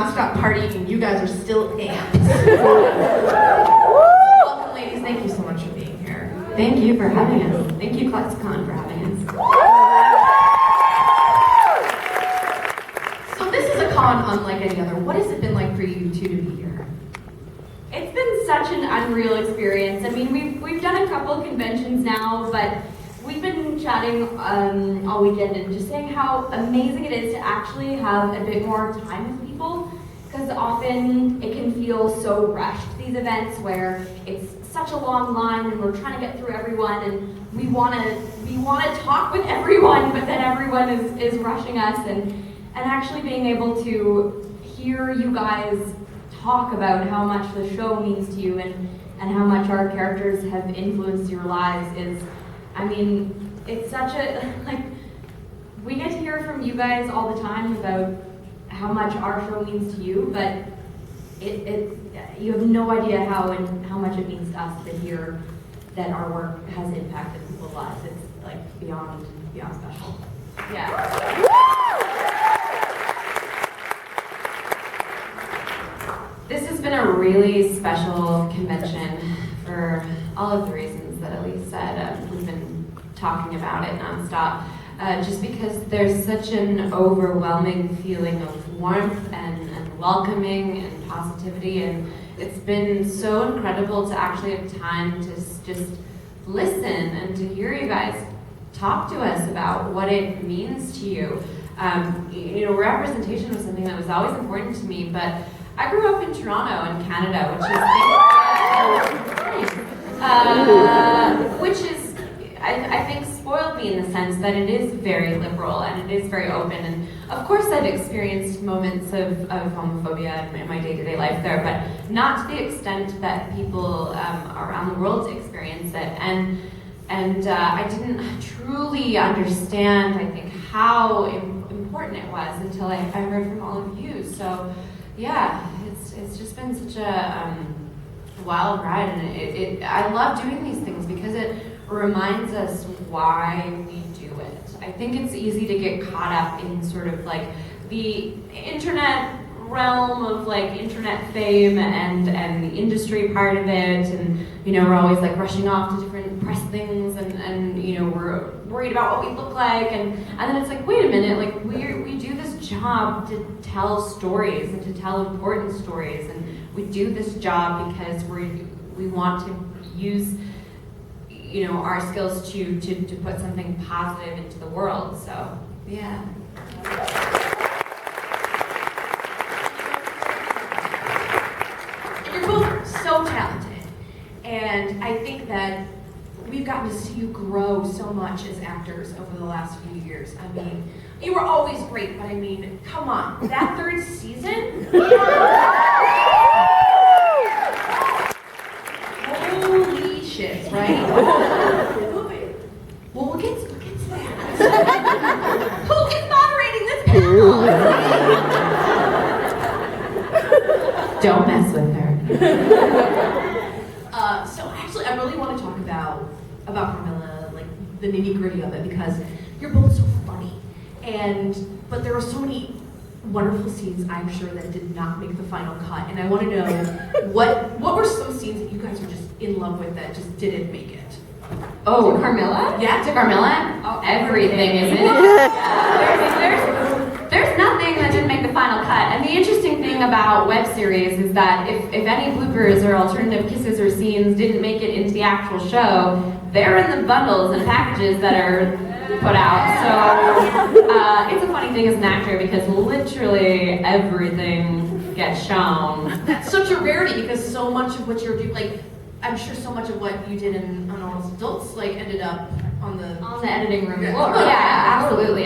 nonstop partying and you guys are still amped. Welcome, ladies. Thank you so much for being here. Thank you for having us. Thank you, Clexacon, for having us. So this is a con unlike any other. What has it been like for you two to be here? It's been such an unreal experience. I mean, we've done a couple of conventions now, but we've been chatting all weekend and just saying how amazing it is to actually have a bit more time with people, because often it can feel so rushed, these events where it's such a long line and we're trying to get through everyone and we want to talk with everyone, but then everyone is rushing us, and actually being able to hear you guys talk about how much the show means to you and how much our characters have influenced your lives is, I mean, it's such a, like, we get to hear from you guys all the time about how much our show means to you, but you have no idea how much it means to us to hear that our work has impacted people's lives. It's like beyond special. Yeah. This has been a really special convention for all of the reasons that Elise said. We've been talking about it nonstop, just because there's such an overwhelming feeling of warmth and welcoming and positivity, and it's been so incredible to actually have time to just listen and to hear you guys talk to us about what it means to you. Representation was something that was always important to me, but I grew up in Toronto in Canada, which is I think spoiled me in the sense that it is very liberal and it is very open. And of course I've experienced moments of homophobia in my day-to-day life there, but not to the extent that people around the world experience it. And I didn't truly understand, I think, how important it was until I heard from all of you. So yeah, it's just been such a wild ride, and I love doing these things because it reminds us why we do it. I think it's easy to get caught up in sort of like the internet realm of like internet fame and the industry part of it, and we're always like rushing off to different press things, and we're worried about what we look like, and then it's like, wait a minute, like we do this job to tell stories and to tell important stories, and we do this job because we want to use our skills to put something positive into the world. So yeah. And you're both so talented, and I think that we've gotten to see you grow so much as actors over the last few years. I mean, you were always great, but I mean, come on, that third season? Holy shit, right? Well, we'll get to that. Who is moderating this panel? Don't mess with her. So actually, I really want to talk about Carmilla, like the nitty-gritty of it, because you're both so funny, but there are so many wonderful scenes, I'm sure, that did not make the final cut, and I want to know what were some scenes that you guys were just in love with that just didn't make it? Oh, to Carmilla? Yeah, to Carmilla? Oh, everything, isn't it? There's nothing that didn't make the final cut. And the interesting thing about web series is that if any bloopers or alternative kisses or scenes didn't make it into the actual show, they're in the bundles and packages that are put out. So it's a funny thing as an actor because literally everything gets shown. That's such a rarity because so much of what you're doing, like, I'm sure so much of what you did on Almost Adults, like, ended up on the editing room floor. Yeah, absolutely.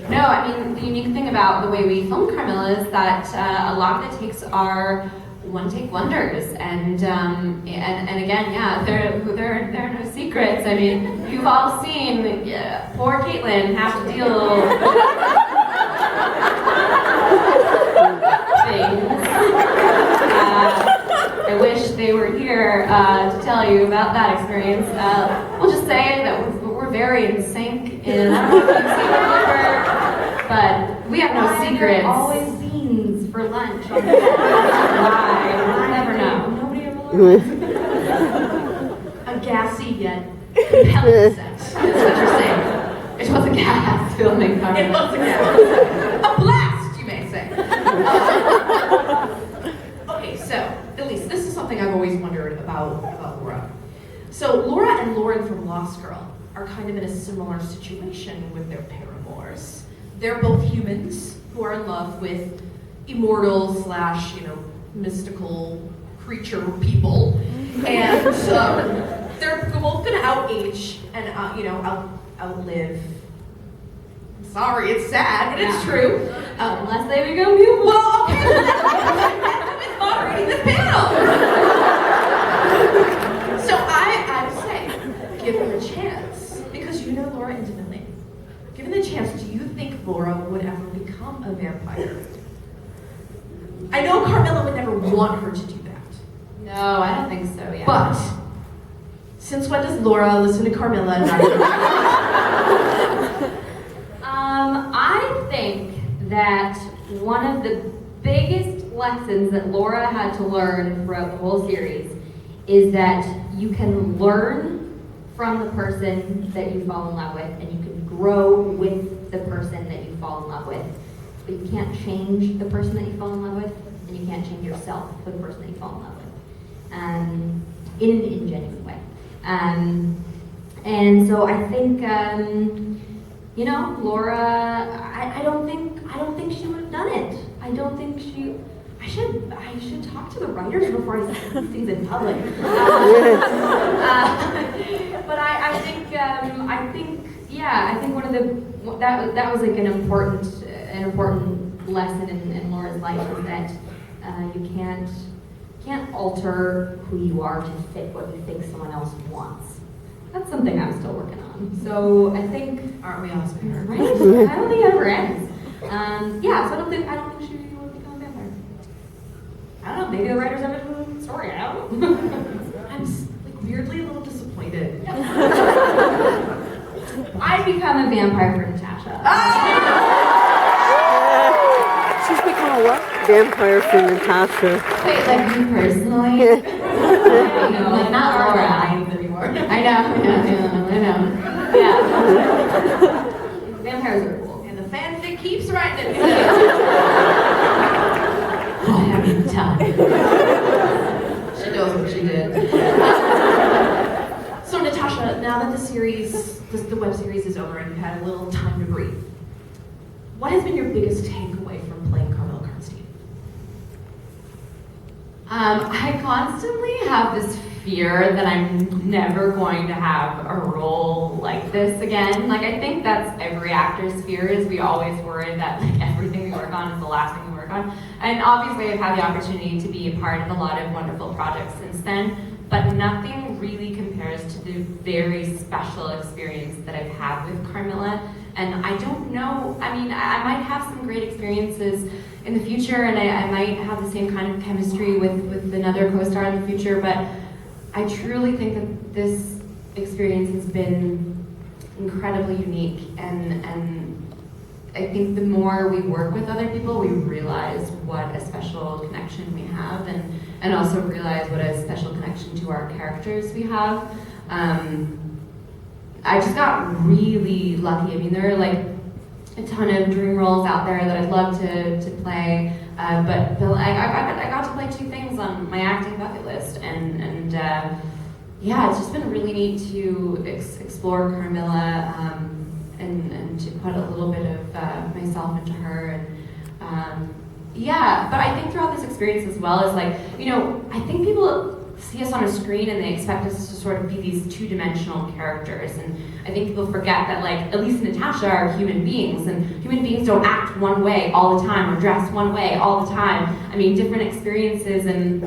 No, I mean, the unique thing about the way we filmed Carmilla is that a lot of the takes are one-take wonders, and again, yeah, there are no secrets. I mean, you've all seen poor Caitlin have to deal things. I wish they were here to tell you about that experience. We'll just say that we're very in sync, and I don't know if you've seen the Clipper, but we have no secrets. Always beans for lunch. clench on the head. Why? We'll never know. Nobody ever learns. A gassy yet compelling sex. That's what you're saying. It was a gas filming Carmilla. It was a gas. A blast, you may say. Okay, so Elise, this is something I've always wondered about Laura. So Laura and Lauren from Lost Girl are kind of in a similar situation with their paramours. They're both humans who are in love with immortal / mystical creature people, and they're both gonna outage and outlive. Sorry, it's sad, but it's true. Unless they become human. Well, okay, it's moderating this panel. So I would say, give them a chance, because you know Laura intimately. Given the chance, do you think Laura would ever become a vampire? I know Carmilla would never want her to do that. No, I don't think so, yeah. But, since when does Laura listen to Carmilla and I think that one of the biggest lessons that Laura had to learn throughout the whole series is that you can learn from the person that you fall in love with, and you can grow with the person that you fall in love with. But you can't change the person that you fall in love with, and you can't change yourself for the person that you fall in love with, in an ingenuine way. And so I think, Laura, I don't think she would have done it. I don't think I should talk to the writers before I say these things in public. But I think one of that was like an important lesson in Laura's life, is that you can't alter who you are to fit what you think someone else wants. That's something I'm still working on. So I think, aren't we all spare? Right? I don't think it ever ends. So I don't think she will become a vampire. I don't know, maybe the writers have a story, I don't know. I'm weirdly a little disappointed. I become a vampire for Natasha. She's become a what? Vampire for Natasha. Wait, like you personally? Like not Laura. I know. Yeah. Vampires are cool. And the fanfic keeps writing it. What have you done? She knows what she did. So Natasha, now that the web series is over and you've had a little time to breathe, what has been your biggest takeaway from playing Carmilla Karnstein? I constantly have this fear that I'm never going to have a role like this again. Like, I think that's every actor's fear, is we always worry that everything we work on is the last thing we work on. And obviously I've had the opportunity to be a part of a lot of wonderful projects since then, but nothing really compares to the very special experience that I've had with Carmilla. And I don't know, I might have some great experiences in the future, and I might have the same kind of chemistry with another co-star in the future, but I truly think that this experience has been incredibly unique, and I think the more we work with other people, we realize what a special connection we have, and also realize what a special connection to our characters we have. I just got really lucky. There are like a ton of dream roles out there that I'd love to play, but I got to play 2 things on my acting bucket list, and it's just been really neat to explore Carmilla and to put a little bit of myself into her, but I think throughout this experience as well is I think people see us on a screen and they expect us to sort of be these two-dimensional characters, and I think people forget that Elise and Natasha are human beings, and human beings don't act one way all the time or dress one way all the time. Different experiences and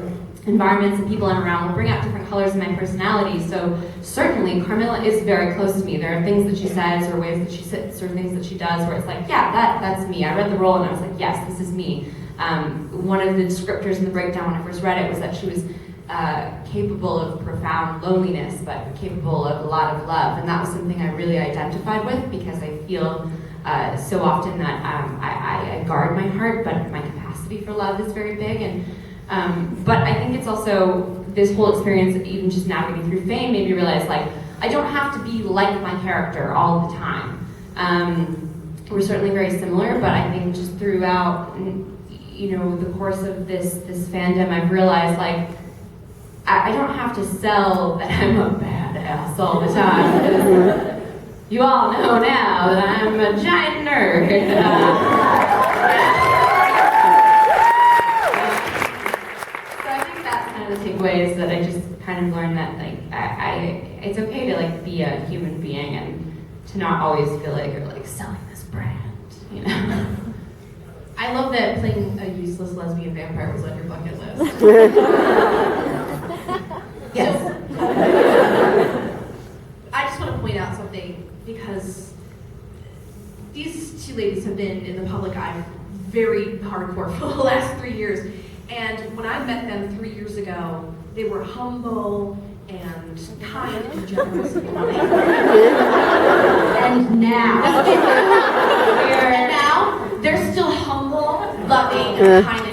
environments and people I'm around will bring out different colors in my personality. So certainly Carmilla is very close to me. There are things that she says or ways that she sits or things that she does where it's that's me. I read the role and I was like, yes, this is me. One of the descriptors in the breakdown when I first read it was that she was capable of profound loneliness, but capable of a lot of love. And that was something I really identified with, because I feel so often that I guard my heart, but my capacity capacity for love is very big, and but I think it's also this whole experience, even just navigating through fame, made me realize like I don't have to be like my character all the time. We're certainly very similar, but I think just throughout, you know, the course of this fandom, I've realized like I don't have to sell that I'm a badass all the time. Because you all know now that I'm a giant nerd. So I think that's kind of the takeaway, is that I just kind of learned that like it's okay to like be a human being and to not always feel like you're like selling this brand, you know. I love that playing a useless lesbian vampire was on your bucket list. Yes. I just want to point out something, because these two ladies have been in the public eye very hardcore for the last 3 years. And when I met them 3 years ago, they were humble and kind and generous and loving. And now, they're still humble, loving, and kind